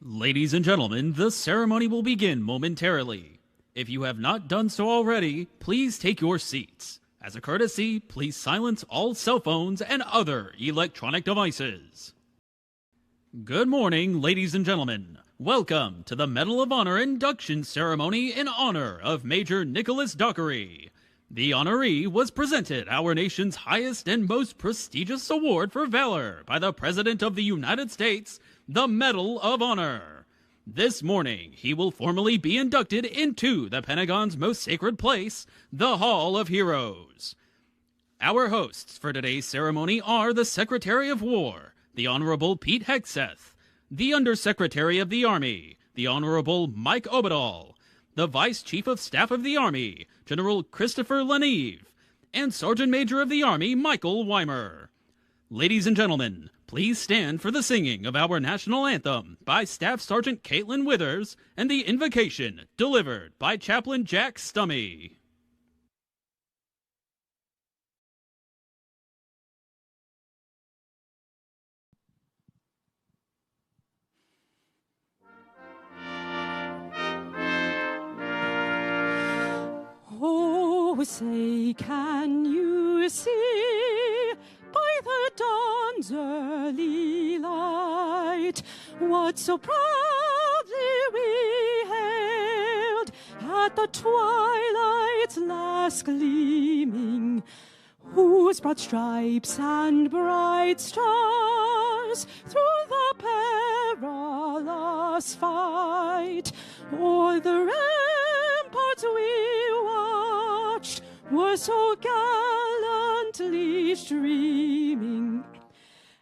Ladies and gentlemen, the ceremony will begin momentarily. If you have not done so already, please take your seats. As a courtesy, please silence all cell phones and other electronic devices. Good morning, ladies and gentlemen. Welcome to the Medal of Honor induction ceremony in honor of Major Nicholas Dockery. The honoree was presented our nation's highest and most prestigious award for valor by the President of the United States, the Medal of Honor. This morning, he will formally be inducted into the Pentagon's most sacred place, the Hall of Heroes. Our hosts for today's ceremony are the Secretary of War, the Honorable Pete Hegseth, the Undersecretary of the Army, the Honorable Mike Obadal, the Vice Chief of Staff of the Army, General Christopher Leneve, and Sergeant Major of the Army, Michael Weimer. Ladies and gentlemen, please stand for the singing of our national anthem by Staff Sergeant Caitlin Withers and the invocation delivered by Chaplain Jack Stummy. Oh, say, can you see by the dawn's early light what so proudly we hailed at the twilight's last gleaming, whose broad stripes and bright stars through the perilous fight o'er the ramparts we watched were so gallantly streaming,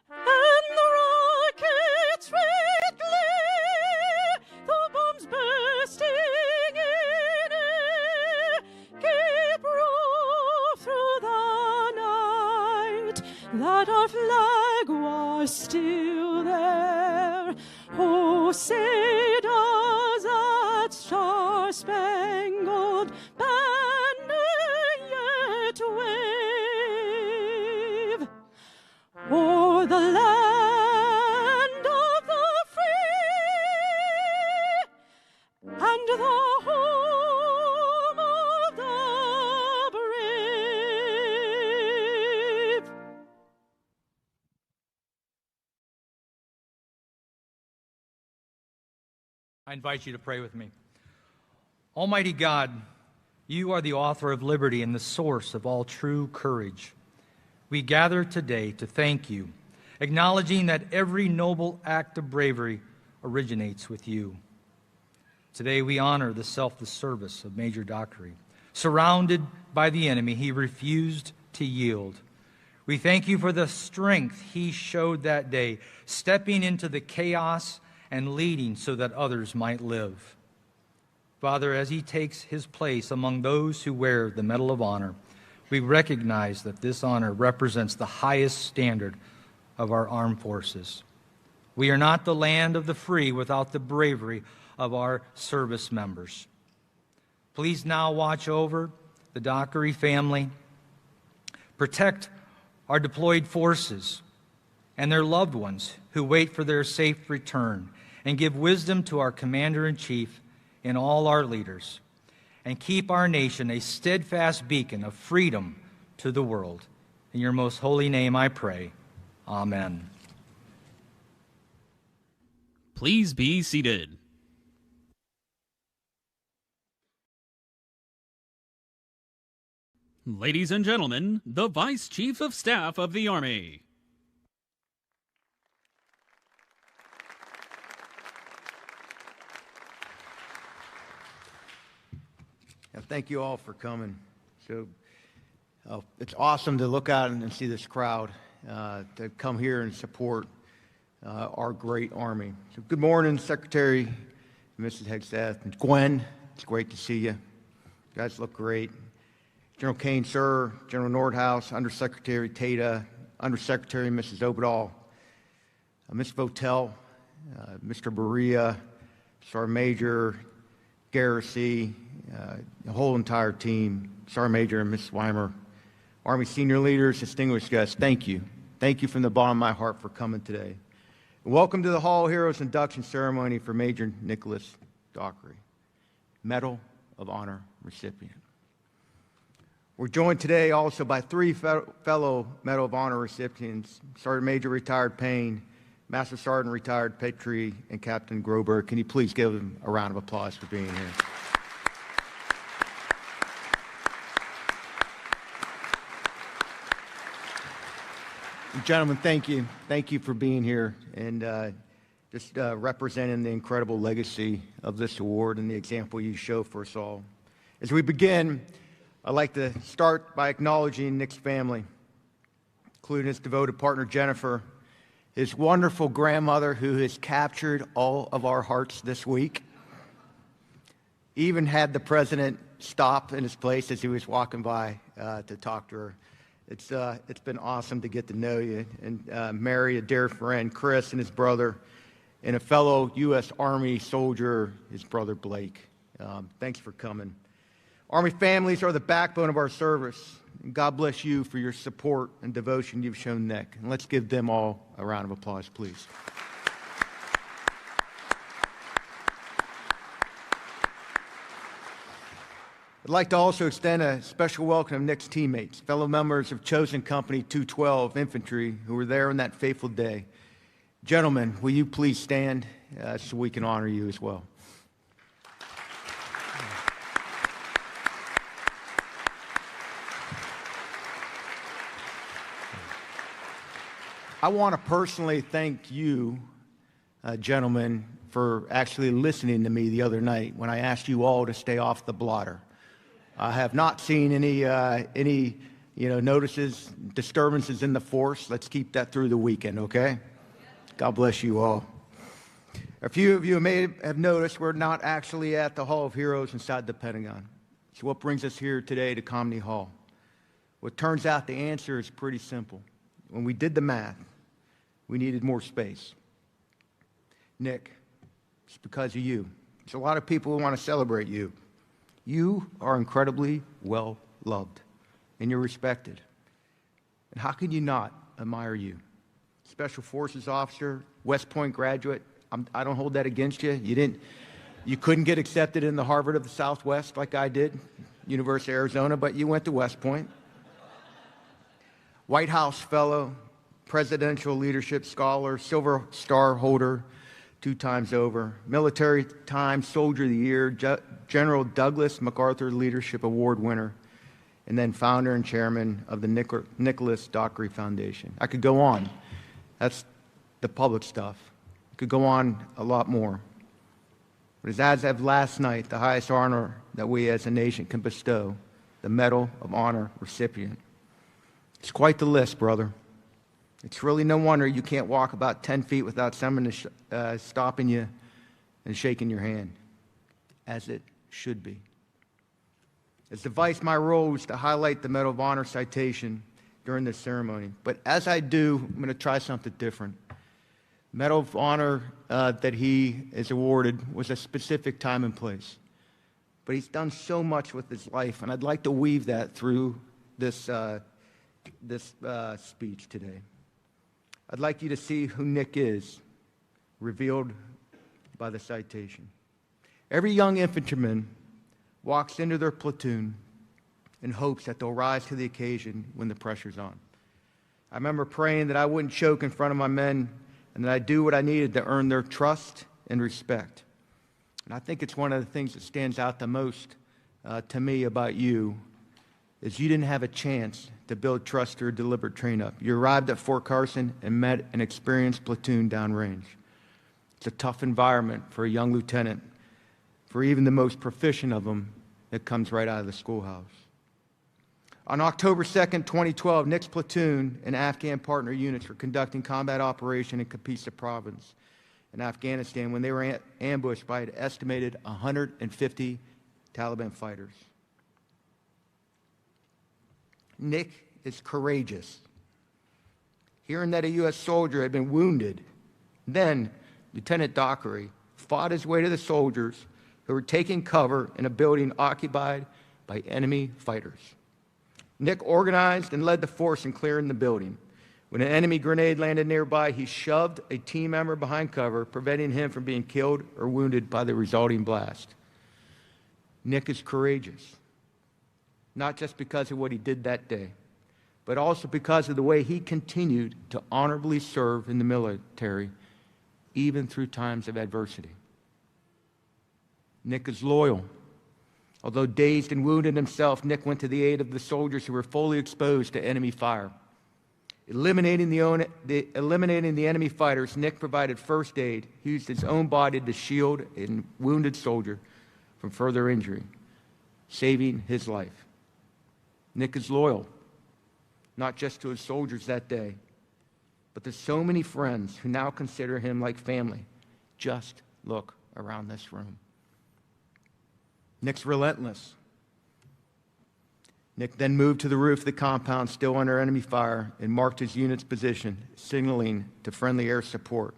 and the rockets' red glare, the bombs bursting in air, gave proof through the night that our flag was still there. Oh, say does that star-spangled banner yet wave o'er the land of the free and the home of the brave? I invite you to pray with me. Almighty God, you are the author of liberty and the source of all true courage. We gather today to thank you, acknowledging that every noble act of bravery originates with you. Today we honor the selfless service of Major Dockery. Surrounded by the enemy, he refused to yield. We thank you for the strength he showed that day, stepping into the chaos and leading so that others might live. Father, as he takes his place among those who wear the Medal of Honor, we recognize that this honor represents the highest standard of our armed forces. We are not the land of the free without the bravery of our service members. Please now watch over the Dockery family, protect our deployed forces and their loved ones who wait for their safe return, and give wisdom to our Commander-in-Chief and all our leaders, and keep our nation a steadfast beacon of freedom to the world. In your most holy name I pray. Amen. Please be seated. Ladies and gentlemen, the Vice Chief of Staff of the Army. Thank you all for coming. So it's awesome to look out and see this crowd, to come here and support our great Army. So good morning, Secretary, Mrs. Hegseth, and Gwen. It's great to see you. You guys look great. General Kane, sir, General Nordhaus, Undersecretary Tata, Undersecretary Mrs. Obadal, Ms. Votel, Mr. Berea, Sergeant Major Garrissey, the whole entire team, Sergeant Major and Ms. Weimer, Army senior leaders, distinguished guests, thank you. Thank you from the bottom of my heart for coming today. Welcome to the Hall of Heroes induction ceremony for Major Nicholas Dockery, Medal of Honor recipient. We're joined today also by three fellow Medal of Honor recipients, Sergeant Major retired Payne, Master Sergeant retired Petrie, and Captain Groberg. Can you please give them a round of applause for being here? Gentlemen, thank you. Thank you for being here and just representing the incredible legacy of this award and the example you show for us all. As we begin, I'd like to start by acknowledging Nick's family, including his devoted partner Jennifer, his wonderful grandmother who has captured all of our hearts this week, even had the president stop in his place as he was walking by to talk to her. It's been awesome to get to know you, and Mary, a dear friend, Chris and his brother, and a fellow U.S. Army soldier, his brother Blake. Thanks for coming. Army families are the backbone of our service. And God bless you for your support and devotion you've shown Nick. And let's give them all a round of applause, please. I'd like to also extend a special welcome to Nick's teammates, fellow members of Chosen Company 212 Infantry who were there on that fateful day. Gentlemen, will you please stand so we can honor you as well? I want to personally thank you, gentlemen, for actually listening to me the other night when I asked you all to stay off the blotter. I have not seen any notices, disturbances in the force. Let's keep that through the weekend, okay? God bless you all. A few of you may have noticed we're not actually at the Hall of Heroes inside the Pentagon. So what brings us here today to Comedy Hall? Well, it turns out the answer is pretty simple. When we did the math, we needed more space. Nick, it's because of you. There's a lot of people who want to celebrate you. You are incredibly well loved, and you're respected. And how can you not admire you? Special Forces officer, West Point graduate. I don't hold that against you. You couldn't get accepted in the Harvard of the Southwest like I did, University of Arizona, but you went to West Point. White House fellow, presidential leadership scholar, Silver Star holder 2 times over, Military Times Soldier of the Year, General Douglas MacArthur Leadership Award winner, and then founder and chairman of the Nicholas Dockery Foundation. I could go on. That's the public stuff. I could go on a lot more. But as of last night, the highest honor that we as a nation can bestow, the Medal of Honor recipient. It's quite the list, brother. It's really no wonder you can't walk about 10 feet without someone stopping you and shaking your hand, as it should be. As the Vice, my role was to highlight the Medal of Honor citation during this ceremony. But as I do, I'm going to try something different. Medal of Honor that he is awarded was a specific time and place. But he's done so much with his life, and I'd like to weave that through this speech today. I'd like you to see who Nick is, revealed by the citation. Every young infantryman walks into their platoon in hopes that they'll rise to the occasion when the pressure's on. I remember praying that I wouldn't choke in front of my men and that I'd do what I needed to earn their trust and respect. And I think it's one of the things that stands out the most to me about you is you didn't have a chance to build trust through a deliberate train-up. You arrived at Fort Carson and met an experienced platoon downrange. It's a tough environment for a young lieutenant, for even the most proficient of them that comes right out of the schoolhouse. On October 2nd, 2012, Nick's platoon and Afghan partner units were conducting combat operation in Kapisa province in Afghanistan when they were ambushed by an estimated 150 Taliban fighters. Nick is courageous. Hearing that a U.S. soldier had been wounded, then Lieutenant Dockery fought his way to the soldiers who were taking cover in a building occupied by enemy fighters. Nick organized and led the force in clearing the building. When an enemy grenade landed nearby, he shoved a team member behind cover, preventing him from being killed or wounded by the resulting blast. Nick is courageous, not just because of what he did that day, but also because of the way he continued to honorably serve in the military, even through times of adversity. Nick is loyal. Although dazed and wounded himself, Nick went to the aid of the soldiers who were fully exposed to enemy fire. Eliminating the enemy fighters, Nick provided first aid. He used his own body to shield a wounded soldier from further injury, saving his life. Nick is loyal, not just to his soldiers that day, but to so many friends who now consider him like family. Just look around this room. Nick's relentless. Nick then moved to the roof of the compound, still under enemy fire, and marked his unit's position, signaling to friendly air support.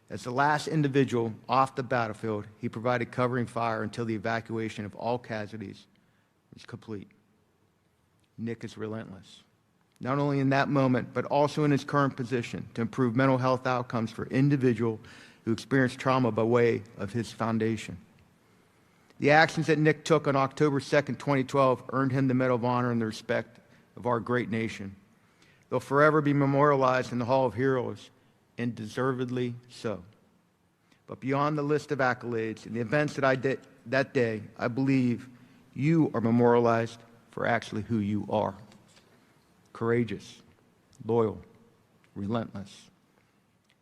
As the last individual off the battlefield, he provided covering fire until the evacuation of all casualties was complete. Nick is relentless, not only in that moment, but also in his current position to improve mental health outcomes for individuals who experience trauma by way of his foundation. The actions that Nick took on October 2nd, 2012 earned him the Medal of Honor and the respect of our great nation. They'll forever be memorialized in the Hall of Heroes, and deservedly so. But beyond the list of accolades and the events that I did that day, I believe you are memorialized for actually who you are. Courageous, loyal, relentless.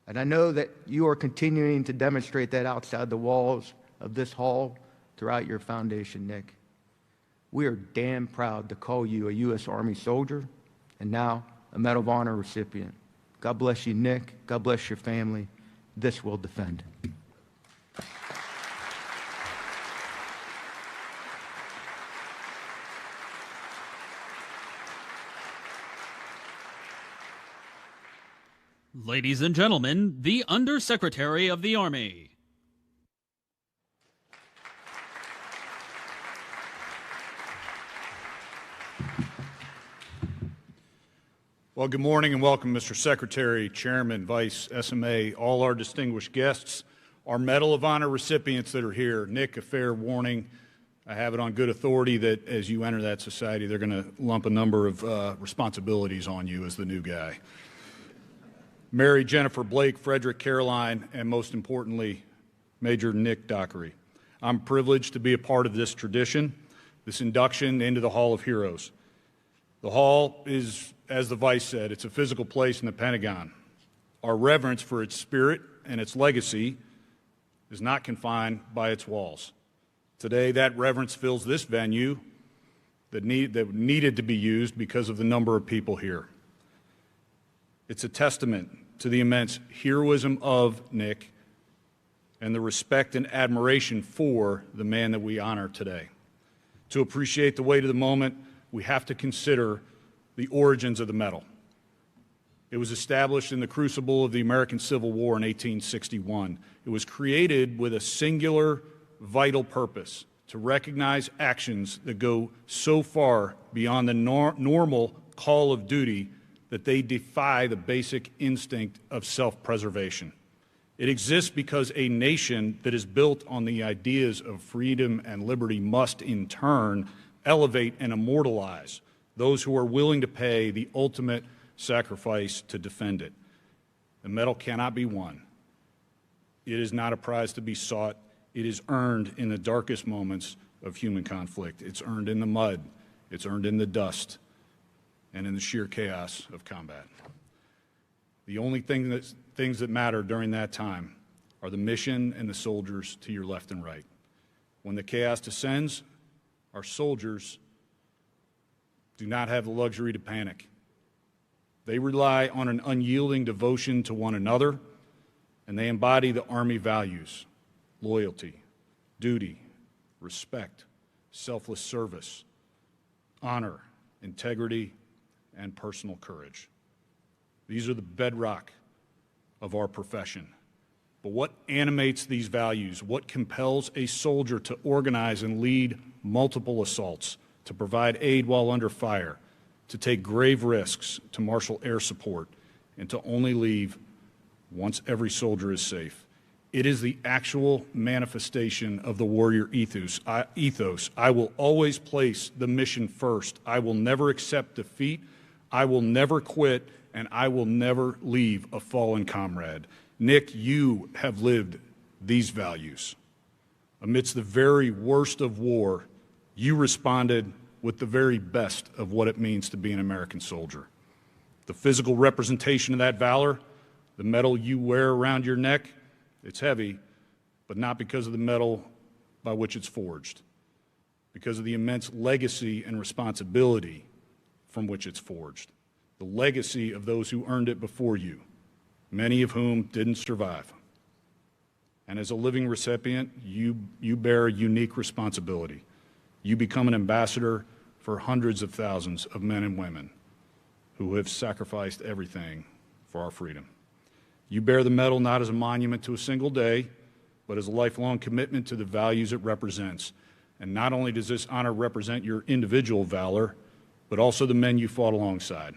And I know that you are continuing to demonstrate that outside the walls of this hall throughout your foundation, Nick. We are damn proud to call you a U.S. Army soldier and now a Medal of Honor recipient. God bless you, Nick. God bless your family. This will defend. Ladies and gentlemen, the Undersecretary of the Army. Well, good morning and welcome, Mr. Secretary, Chairman, Vice, SMA, all our distinguished guests, our Medal of Honor recipients that are here. Nick, a fair warning. I have it on good authority that as you enter that society, they're going to lump a number of responsibilities on you as the new guy. Mary Jennifer Blake, Frederick Caroline, and most importantly, Major Nick Dockery. I'm privileged to be a part of this tradition, this induction into the Hall of Heroes. The Hall is, as the Vice said, it's a physical place in the Pentagon. Our reverence for its spirit and its legacy is not confined by its walls. Today, that reverence fills this venue that needed to be used because of the number of people here. It's a testament to the immense heroism of Nick and the respect and admiration for the man that we honor today. To appreciate the weight of the moment, we have to consider the origins of the medal. It was established in the crucible of the American Civil War in 1861. It was created with a singular, vital purpose: to recognize actions that go so far beyond the normal call of duty that they defy the basic instinct of self-preservation. It exists because a nation that is built on the ideas of freedom and liberty must, in turn, elevate and immortalize those who are willing to pay the ultimate sacrifice to defend it. The medal cannot be won. It is not a prize to be sought. It is earned in the darkest moments of human conflict. It's earned in the mud. It's earned in the dust and in the sheer chaos of combat. The only things that matter during that time are the mission and the soldiers to your left and right. When the chaos descends, our soldiers do not have the luxury to panic. They rely on an unyielding devotion to one another, and they embody the Army values: loyalty, duty, respect, selfless service, honor, integrity, and personal courage. These are the bedrock of our profession. But what animates these values? What compels a soldier to organize and lead multiple assaults, to provide aid while under fire, to take grave risks, to marshal air support, and to only leave once every soldier is safe. It is the actual manifestation of the warrior ethos. I will always place the mission first. I will never accept defeat. I will never quit, and I will never leave a fallen comrade. Nick, you have lived these values. Amidst the very worst of war, you responded with the very best of what it means to be an American soldier. The physical representation of that valor, the medal you wear around your neck, it's heavy, but not because of the metal by which it's forged, because of the immense legacy and responsibility from which it's forged, the legacy of those who earned it before you, many of whom didn't survive. And as a living recipient, you bear a unique responsibility. You become an ambassador for hundreds of thousands of men and women who have sacrificed everything for our freedom. You bear the medal not as a monument to a single day, but as a lifelong commitment to the values it represents. And not only does this honor represent your individual valor, but also the men you fought alongside.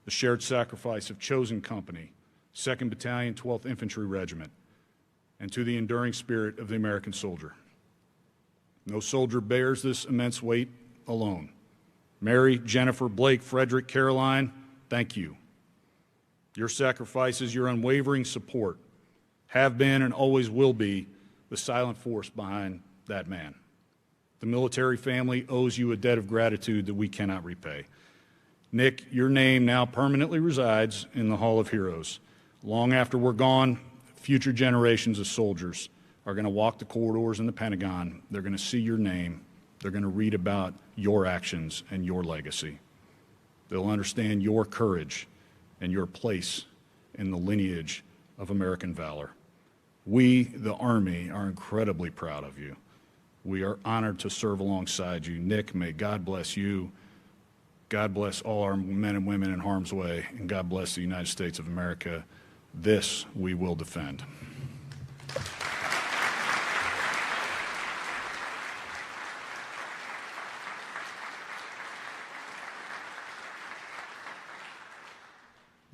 The shared sacrifice of Chosen Company, 2nd Battalion, 12th Infantry Regiment, and to the enduring spirit of the American soldier. No soldier bears this immense weight alone. Mary, Jennifer, Blake, Frederick, Caroline, thank you. Your sacrifices, your unwavering support have been and always will be the silent force behind that man. The military family owes you a debt of gratitude that we cannot repay. Nick, your name now permanently resides in the Hall of Heroes. Long after we're gone, future generations of soldiers are going to walk the corridors in the Pentagon. They're going to see your name. They're going to read about your actions and your legacy. They'll understand your courage and your place in the lineage of American valor. We, the Army, are incredibly proud of you. We are honored to serve alongside you. Nick, may God bless you. God bless all our men and women in harm's way, and God bless the United States of America. This we will defend.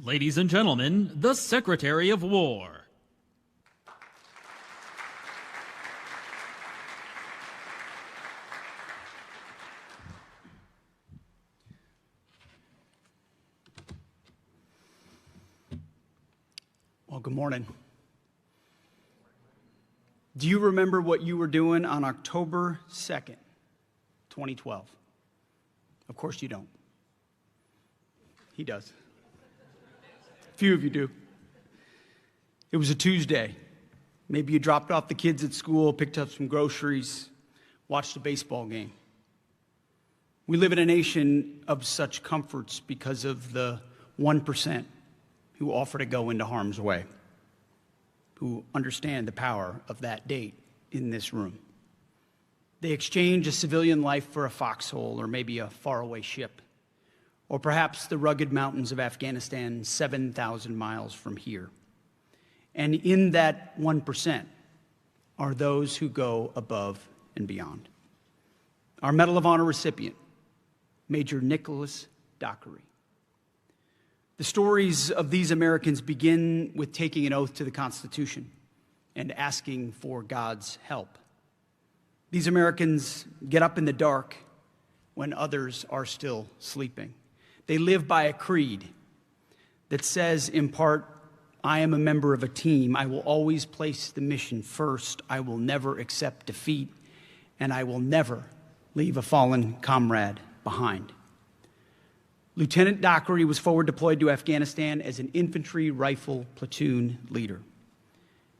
Ladies and gentlemen, the Secretary of War. Well, good morning. Do you remember what you were doing on October 2nd, 2012? Of course you don't. He does. A few of you do. It was a Tuesday. Maybe you dropped off the kids at school, picked up some groceries, watched a baseball game. We live in a nation of such comforts because of the 1% who offer to go into harm's way, who understand the power of that date in this room. They exchange a civilian life for a foxhole or maybe a faraway ship, or perhaps the rugged mountains of Afghanistan 7,000 miles from here. And in that 1% are those who go above and beyond. Our Medal of Honor recipient, Major Nicholas Dockery. The stories of these Americans begin with taking an oath to the Constitution and asking for God's help. These Americans get up in the dark when others are still sleeping. They live by a creed that says, in part, I am a member of a team. I will always place the mission first. I will never accept defeat, and I will never leave a fallen comrade behind. Lieutenant Dockery was forward deployed to Afghanistan as an infantry rifle platoon leader.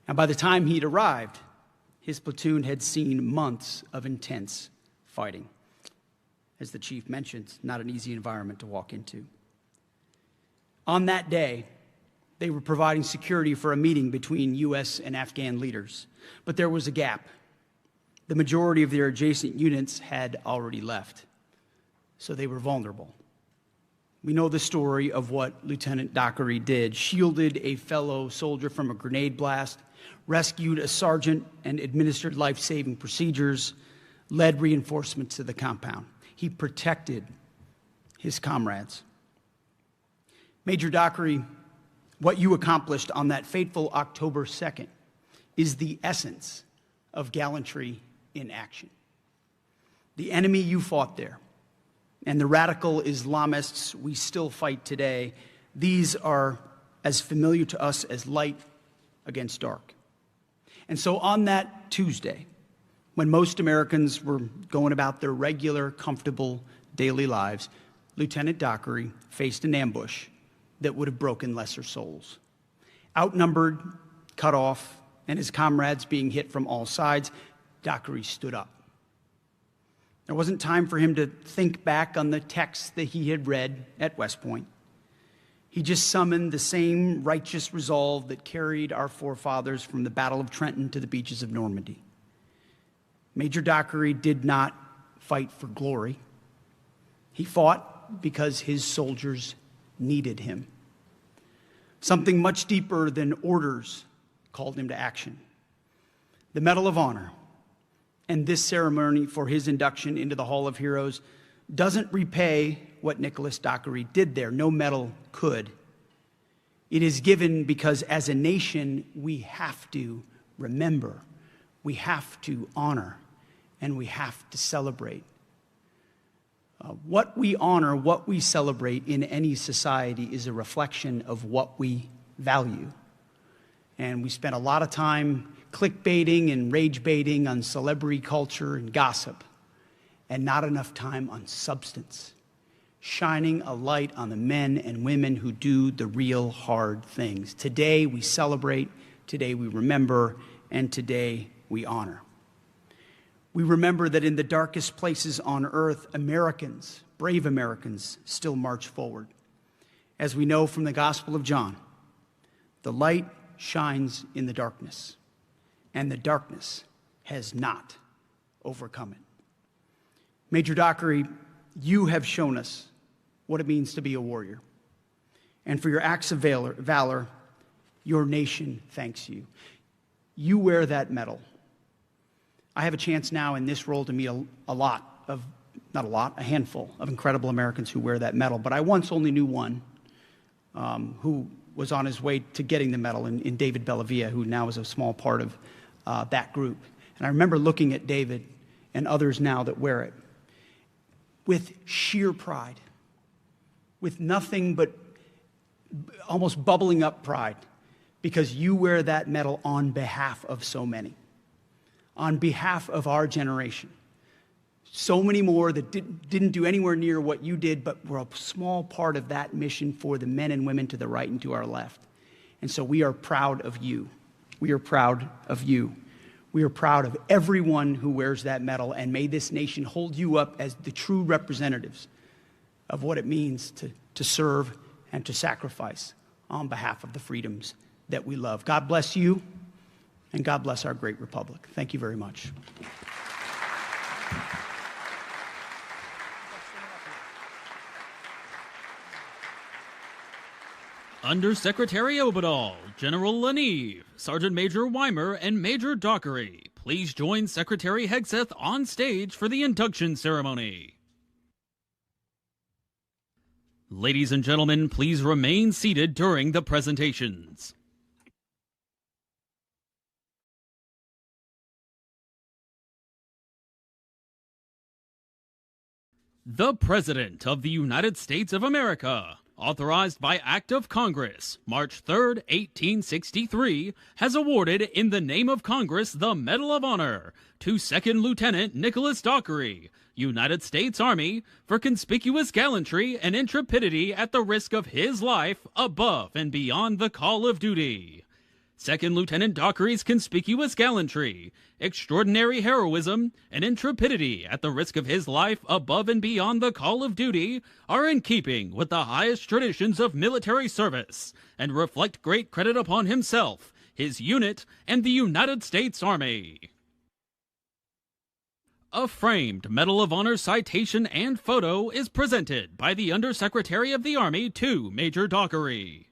And by the time he'd arrived, his platoon had seen months of intense fighting. As the chief mentioned, not an easy environment to walk into. On that day, they were providing security for a meeting between U.S. and Afghan leaders. But there was a gap. The majority of their adjacent units had already left, so they were vulnerable. We know the story of what Lieutenant Dockery did. Shielded a fellow soldier from a grenade blast, rescued a sergeant and administered life-saving procedures, led reinforcements to the compound. He protected his comrades. Major Dockery, what you accomplished on that fateful October 2nd is the essence of gallantry in action. The enemy you fought there and the radical Islamists we still fight today, these are as familiar to us as light against dark. And so on that Tuesday, when most Americans were going about their regular, comfortable daily lives, Lieutenant Dockery faced an ambush that would have broken lesser souls. Outnumbered, cut off, and his comrades being hit from all sides, Dockery stood up. There wasn't time for him to think back on the texts that he had read at West Point. He just summoned the same righteous resolve that carried our forefathers from the Battle of Trenton to the beaches of Normandy. Major Dockery did not fight for glory. He fought because his soldiers needed him. Something much deeper than orders called him to action. The Medal of Honor and this ceremony for his induction into the Hall of Heroes doesn't repay what Nicholas Dockery did there. No medal could. It is given because as a nation, we have to remember, we have to honor, and we have to celebrate. What we honor, what we celebrate in any society is a reflection of what we value. And we spent a lot of time clickbaiting and rage baiting on celebrity culture and gossip, and not enough time on substance, shining a light on the men and women who do the real hard things. Today we celebrate, today we remember, and today we honor. We remember that in the darkest places on earth, Americans, brave Americans, still march forward. As we know from the Gospel of John, the light shines in the darkness, and the darkness has not overcome it. Major Dockery, you have shown us what it means to be a warrior. And for your acts of valor, your nation thanks you. You wear that medal. I have a chance now in this role to meet a handful of incredible Americans who wear that medal. But I once only knew one who was on his way to getting the medal in David Bellavia, who now is a small part of that group. And I remember looking at David and others now that wear it with sheer pride, with nothing but almost bubbling up pride, because you wear that medal on behalf of so many, on behalf of our generation. So many more that didn't do anywhere near what you did, but were a small part of that mission for the men and women to the right and to our left. And so we are proud of you. We are proud of you. We are proud of everyone who wears that medal, and may this nation hold you up as the true representatives of what it means to serve and to sacrifice on behalf of the freedoms that we love. God bless you, and God bless our great republic. Thank you very much. Undersecretary Obadal, General Laniv, Sergeant Major Weimer, and Major Dockery, please join Secretary Hegseth on stage for the induction ceremony. Ladies and gentlemen, please remain seated during the presentations. The President of the United States of America, authorized by Act of Congress, March 3, 1863, has awarded in the name of Congress the Medal of Honor to 2nd Lieutenant Nicholas Dockery, United States Army, for conspicuous gallantry and intrepidity at the risk of his life above and beyond the call of duty. 2nd Lieutenant Dockery's conspicuous gallantry, extraordinary heroism, and intrepidity at the risk of his life above and beyond the call of duty are in keeping with the highest traditions of military service and reflect great credit upon himself, his unit, and the United States Army. A framed Medal of Honor citation and photo is presented by the Undersecretary of the Army to Major Dockery.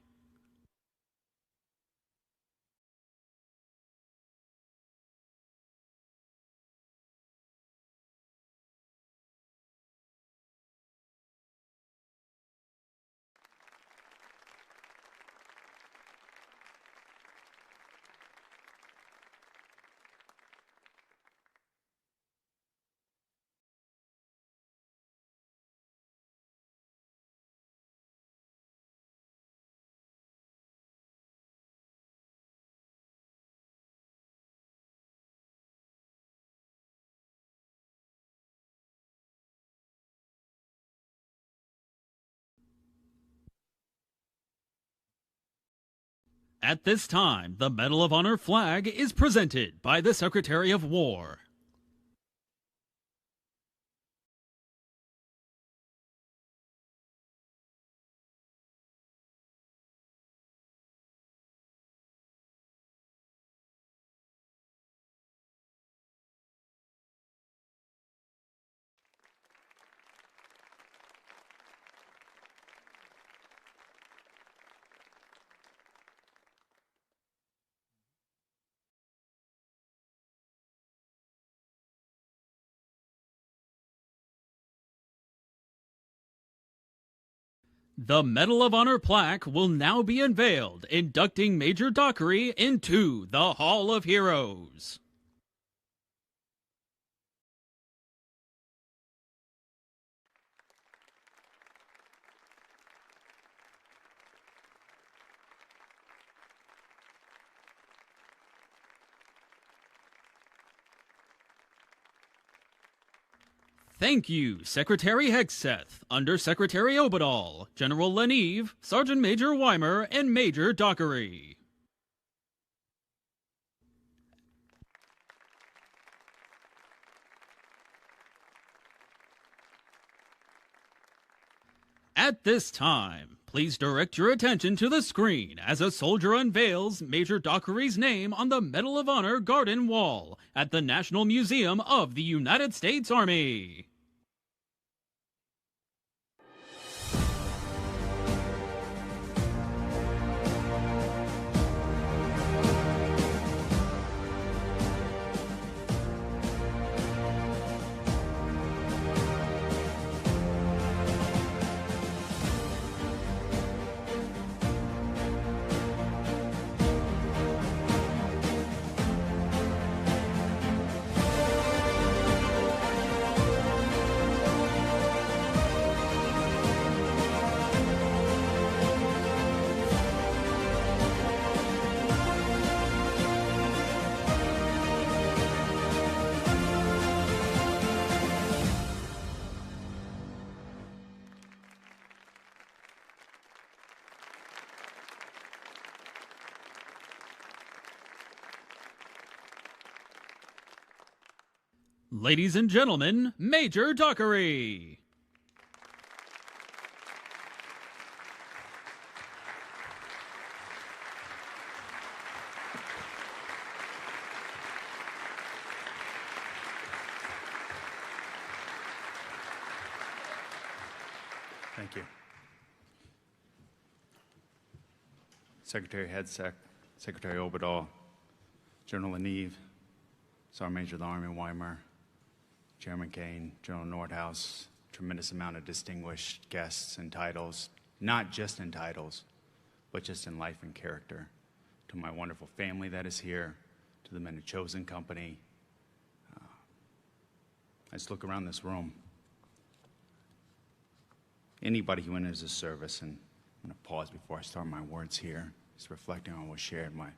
At this time, the Medal of Honor flag is presented by the Secretary of War. The Medal of Honor plaque will now be unveiled, inducting Major Dockery into the Hall of Heroes. Thank you, Secretary Hegseth, Undersecretary Obadal, General Leneve, Sergeant Major Weimer, and Major Dockery. At this time, please direct your attention to the screen as a soldier unveils Major Dockery's name on the Medal of Honor Garden Wall at the National Museum of the United States Army. Ladies and gentlemen, Major Dockery. Thank you. Secretary Hegseth, Secretary Obadal, General Leneve, Sergeant Major of the Army Weimer, Chairman Kane, General Nordhaus, tremendous amount of distinguished guests and titles, not just in titles, but just in life and character. To my wonderful family that is here, to the men of Chosen Company. I just look around this room. Anybody who enters this service, and I'm going to pause before I start my words here, just reflecting on what was shared with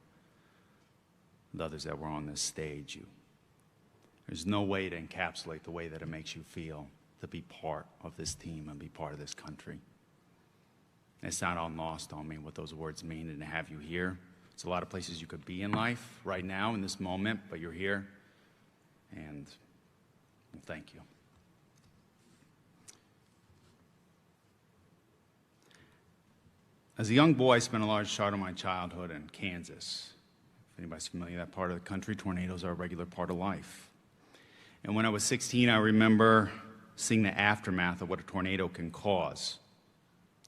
others that were on this stage. There's no way to encapsulate the way that it makes you feel to be part of this team and be part of this country. It's not all lost on me what those words mean, and to have you here. It's a lot of places you could be in life right now in this moment, but you're here, and well, thank you. As a young boy, I spent a large part of my childhood in Kansas. If anybody's familiar with that part of the country, tornadoes are a regular part of life. And when I was 16, I remember seeing the aftermath of what a tornado can cause,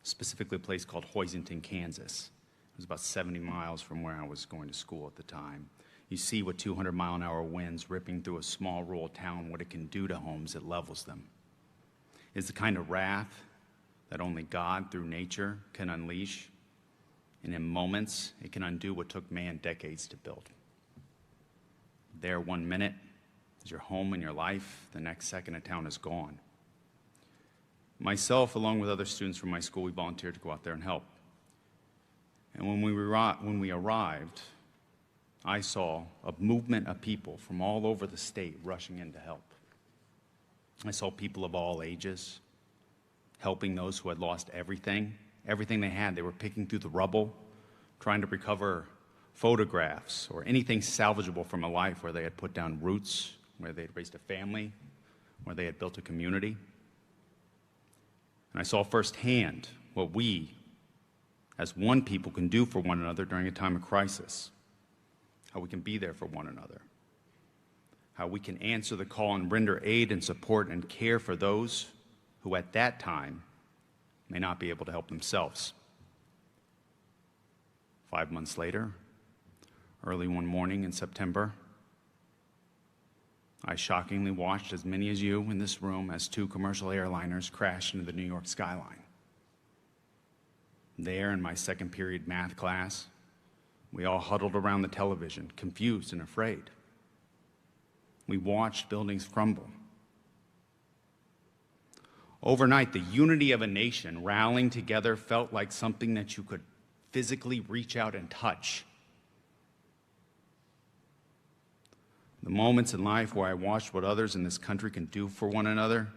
specifically a place called Hoisington, Kansas. It was about 70 miles from where I was going to school at the time. You see what 200-mile-an-hour winds ripping through a small rural town, what it can do to homes, it levels them. It's the kind of wrath that only God, through nature, can unleash. And in moments, it can undo what took man decades to build. There, 1 minute is your home and your life. The next second, a town is gone. Myself, along with other students from my school, we volunteered to go out there and help. And when we arrived, I saw a movement of people from all over the state rushing in to help. I saw people of all ages helping those who had lost everything they had. They were picking through the rubble, trying to recover photographs or anything salvageable from a life where they had put down roots, where they had raised a family, where they had built a community. And I saw firsthand what we, as one people, can do for one another during a time of crisis, how we can be there for one another, how we can answer the call and render aid and support and care for those who at that time may not be able to help themselves. 5 months later, early one morning in September, I shockingly watched as many as you in this room as 2 commercial airliners crashed into the New York skyline. There in my second period math class, we all huddled around the television, confused and afraid. We watched buildings crumble. Overnight, the unity of a nation rallying together felt like something that you could physically reach out and touch. The moments in life where I watched what others in this country can do for one another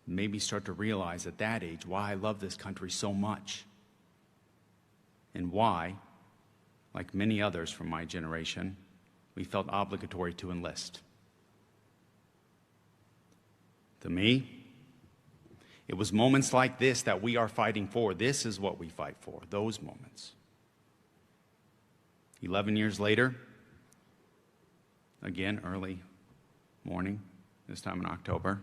made me start to realize at that age why I love this country so much, and why, like many others from my generation, we felt obligatory to enlist. To me, it was moments like this that we are fighting for. This is what we fight for, those moments. 11 years later, again, early morning, this time in October,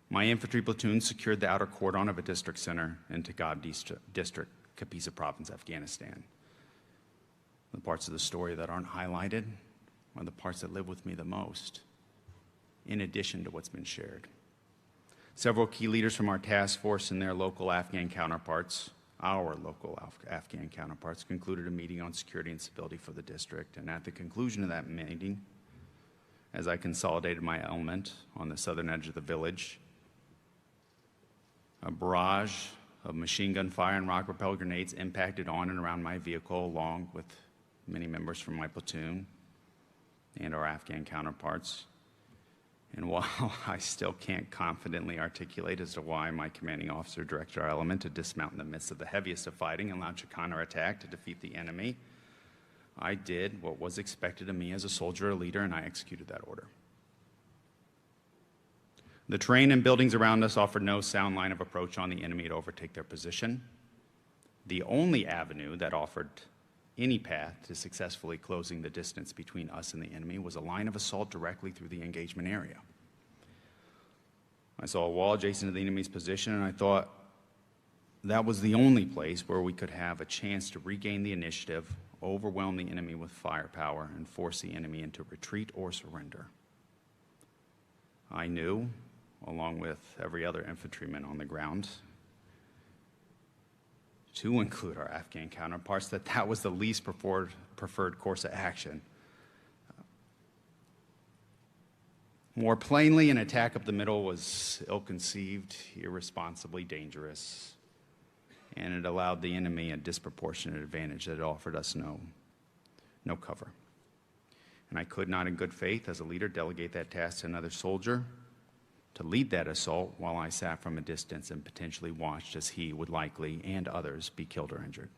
my infantry platoon secured the outer cordon of a district center in Tagad District, Kapisa Province, Afghanistan. The parts of the story that aren't highlighted are the parts that live with me the most, in addition to what's been shared. Several key leaders from our task force and their local Afghan counterparts, our local Afghan counterparts, concluded a meeting on security and stability for the district. And at the conclusion of that meeting, as I consolidated my element on the southern edge of the village, a barrage of machine gun fire and rock repellent grenades impacted on and around my vehicle, along with many members from my platoon and our Afghan counterparts. And while I still can't confidently articulate as to why my commanding officer directed our element to dismount in the midst of the heaviest of fighting and launch a counterattack to defeat the enemy, I did what was expected of me as a soldier or leader, and I executed that order. The terrain and buildings around us offered no sound line of approach on the enemy to overtake their position. The only avenue that offered any path to successfully closing the distance between us and the enemy was a line of assault directly through the engagement area. I saw a wall adjacent to the enemy's position, and I thought that was the only place where we could have a chance to regain the initiative, overwhelm the enemy with firepower, and force the enemy into retreat or surrender. I knew, along with every other infantryman on the ground, to include our Afghan counterparts, that that was the least preferred course of action. More plainly, an attack up the middle was ill-conceived, irresponsibly dangerous, and it allowed the enemy a disproportionate advantage that it offered us no cover. And I could not, in good faith, as a leader, delegate that task to another soldier to lead that assault while I sat from a distance and potentially watched as he would likely, and others, be killed or injured.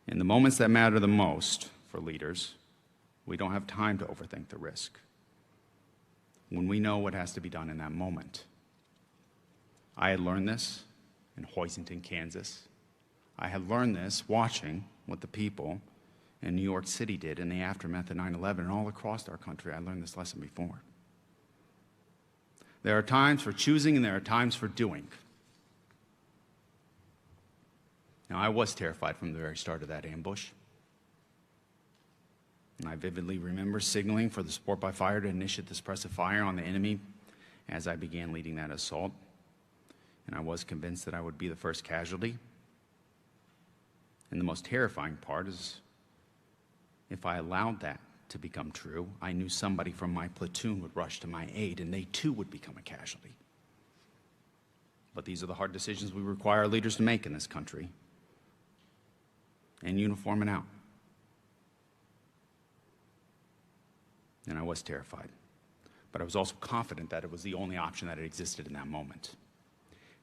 In the moments that matter the most for leaders, we don't have time to overthink the risk. When we know what has to be done in that moment. I had learned this in Hoisington, Kansas. I had learned this watching what the people in New York City did in the aftermath of 9/11, and all across our country. I learned this lesson before. There are times for choosing and there are times for doing. Now, I was terrified from the very start of that ambush. And I vividly remember signaling for the support by fire to initiate the suppressive fire on the enemy as I began leading that assault. And I was convinced that I would be the first casualty. And the most terrifying part is, if I allowed that to become true, I knew somebody from my platoon would rush to my aid, and they too would become a casualty. But these are the hard decisions we require leaders to make in this country, in uniform and out. And I was terrified, but I was also confident that it was the only option that had existed in that moment.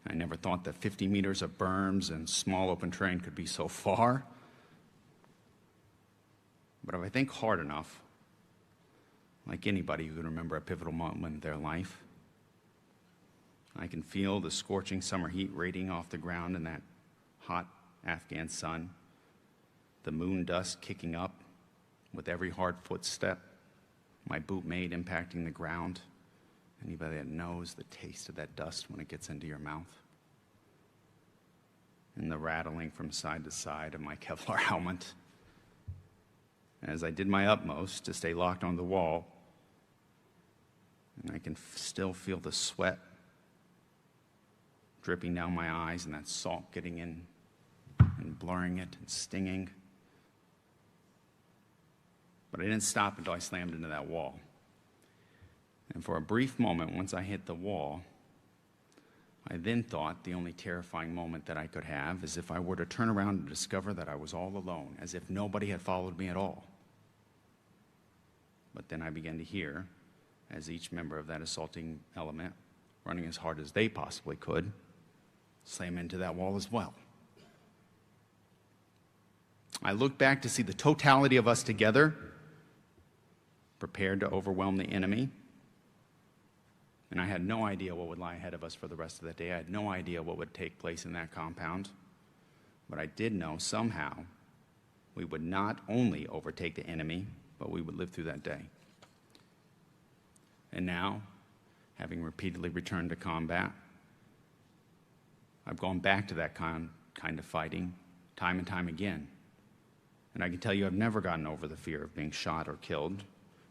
I never thought that 50 meters of berms and small open terrain could be so far. But if I think hard enough, like anybody who can remember a pivotal moment in their life, I can feel the scorching summer heat radiating off the ground in that hot Afghan sun, the moon dust kicking up with every hard footstep, my boot made impacting the ground. Anybody that knows the taste of that dust when it gets into your mouth. And the rattling from side to side of my Kevlar helmet. As I did my utmost to stay locked on the wall, and I can still feel the sweat dripping down my eyes and that salt getting in and blurring it and stinging. But I didn't stop until I slammed into that wall. And for a brief moment, once I hit the wall, I then thought the only terrifying moment that I could have is if I were to turn around and discover that I was all alone, as if nobody had followed me at all. But then I began to hear, as each member of that assaulting element, running as hard as they possibly could, slam into that wall as well. I looked back to see the totality of us together, prepared to overwhelm the enemy. And I had no idea what would lie ahead of us for the rest of that day. I had no idea what would take place in that compound. But I did know somehow we would not only overtake the enemy, but we would live through that day. And now, having repeatedly returned to combat, I've gone back to that kind of fighting time and time again. And I can tell you I've never gotten over the fear of being shot or killed.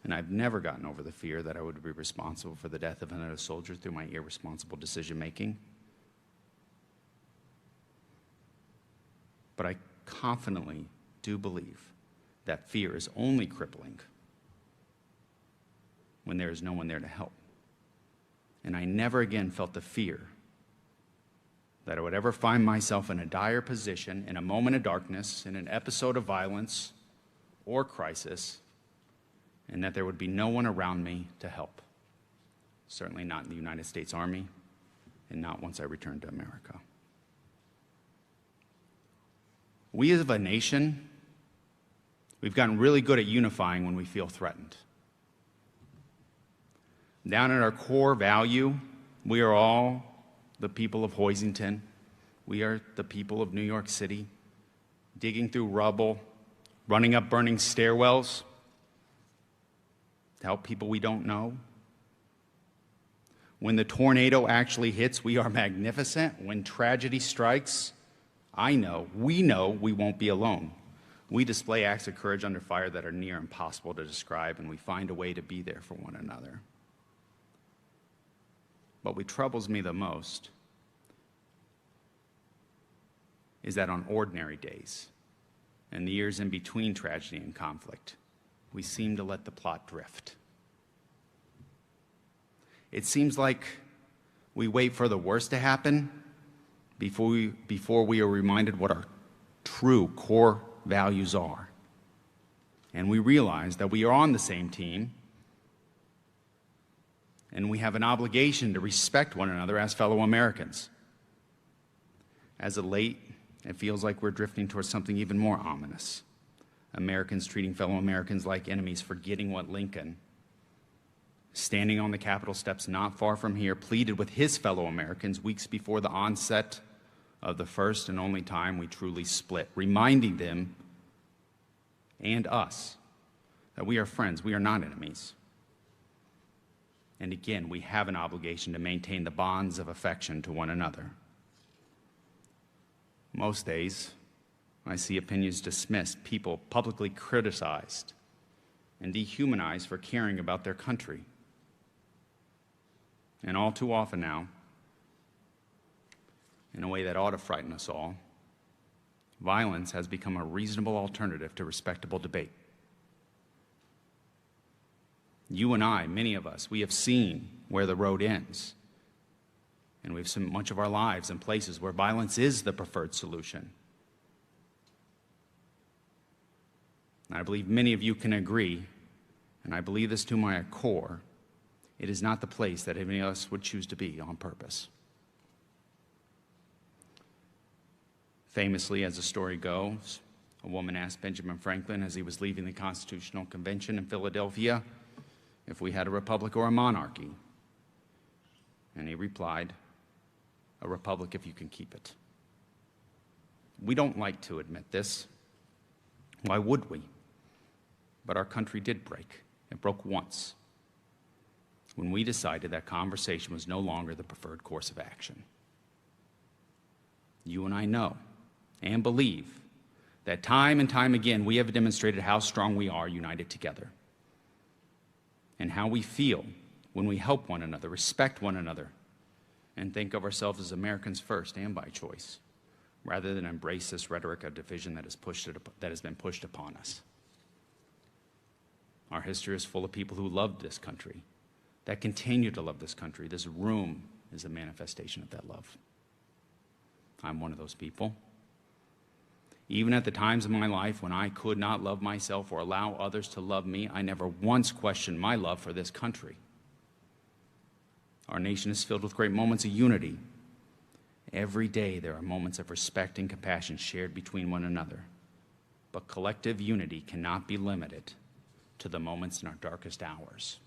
And I've never gotten over the fear that I would be responsible for the death of another soldier through my irresponsible decision-making. But I confidently do believe that fear is only crippling when there is no one there to help. And I never again felt the fear that I would ever find myself in a dire position, in a moment of darkness, in an episode of violence or crisis, and that there would be no one around me to help. Certainly not in the United States Army, and not once I returned to America. We as a nation, we've gotten really good at unifying when we feel threatened. Down at our core value, we are all the people of Hoisington. We are the people of New York City, digging through rubble, running up burning stairwells, to help people we don't know. When the tornado actually hits, we are magnificent. When tragedy strikes, we know we won't be alone. We display acts of courage under fire that are near impossible to describe, and we find a way to be there for one another. But what troubles me the most is that on ordinary days, and the years in between tragedy and conflict, we seem to let the plot drift. It seems like we wait for the worst to happen before we are reminded what our true core values are. And we realize that we are on the same team, and we have an obligation to respect one another as fellow Americans. As of late, it feels like we're drifting towards something even more ominous. Americans treating fellow Americans like enemies, forgetting what Lincoln, standing on the Capitol steps not far from here, pleaded with his fellow Americans weeks before the onset of the first and only time we truly split, reminding them and us that we are friends, we are not enemies. And again, we have an obligation to maintain the bonds of affection to one another. Most days, I see opinions dismissed, people publicly criticized and dehumanized for caring about their country. And all too often now, in a way that ought to frighten us all, violence has become a reasonable alternative to respectable debate. You and I, many of us, we have seen where the road ends. And we've spent much of our lives in places where violence is the preferred solution. And I believe many of you can agree, and I believe this to my core, it is not the place that any of us would choose to be on purpose. Famously, as the story goes, a woman asked Benjamin Franklin as he was leaving the Constitutional Convention in Philadelphia if we had a republic or a monarchy. And he replied, "A republic if you can keep it." We don't like to admit this. Why would we? But our country did break. It broke once, when we decided that conversation was no longer the preferred course of action. You and I know and believe that time and time again we have demonstrated how strong we are united together, and how we feel when we help one another, respect one another, and think of ourselves as Americans first and by choice, rather than embrace this rhetoric of division that has been pushed upon us. Our history is full of people who loved this country, that continue to love this country. This room is a manifestation of that love. I'm one of those people. Even at the times of my life when I could not love myself or allow others to love me, I never once questioned my love for this country. Our nation is filled with great moments of unity. Every day there are moments of respect and compassion shared between one another. But collective unity cannot be limited to the moments in our darkest hours.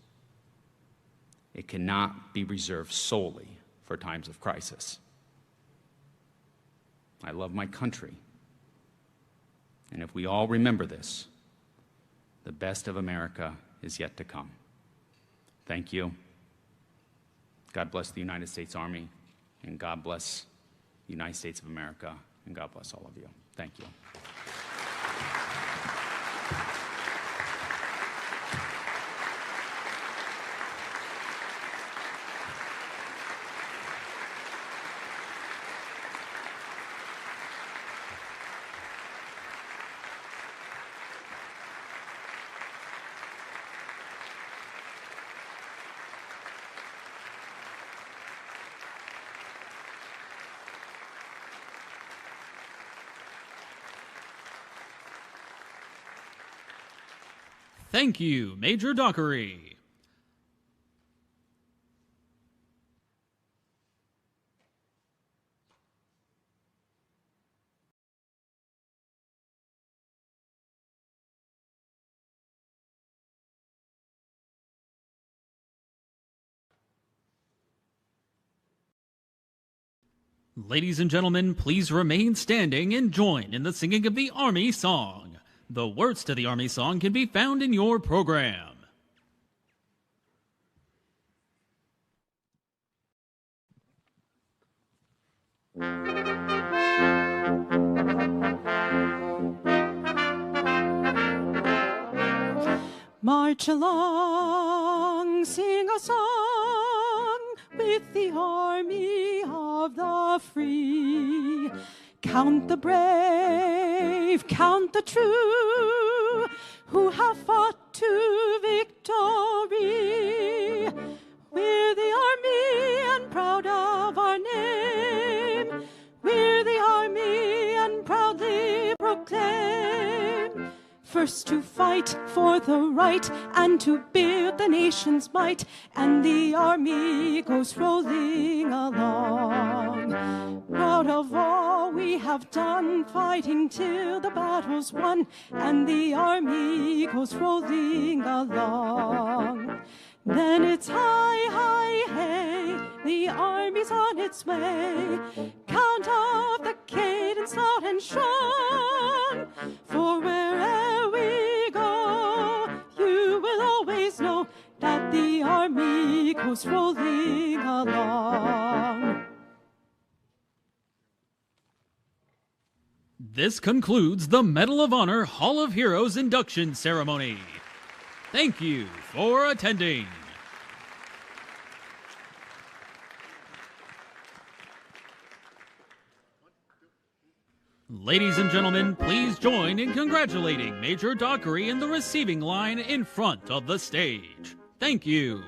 It cannot be reserved solely for times of crisis. I love my country. And if we all remember this, the best of America is yet to come. Thank you. God bless the United States Army, and God bless the United States of America, and God bless all of you. Thank you. Thank you, Major Dockery. Ladies and gentlemen, please remain standing and join in the singing of the Army Song. The words to the Army Song can be found in your program. March along, sing a song with the army of the free. Count the brave, count the true, who have fought to victory. We're the army and proud of our name. We're the army and proudly proclaim. First to fight for the right and to build the nation's might, and the army goes rolling along. Proud of all we have done, fighting till the battle's won, and the army goes rolling along. Then it's hi, hi, hey, the army's on its way. Count off the cadence loud and strong, for wherever we go, you will always know that the army goes rolling along. This concludes the Medal of Honor Hall of Heroes induction ceremony. Thank you for attending. Ladies and gentlemen, please join in congratulating Major Dockery in the receiving line in front of the stage. Thank you.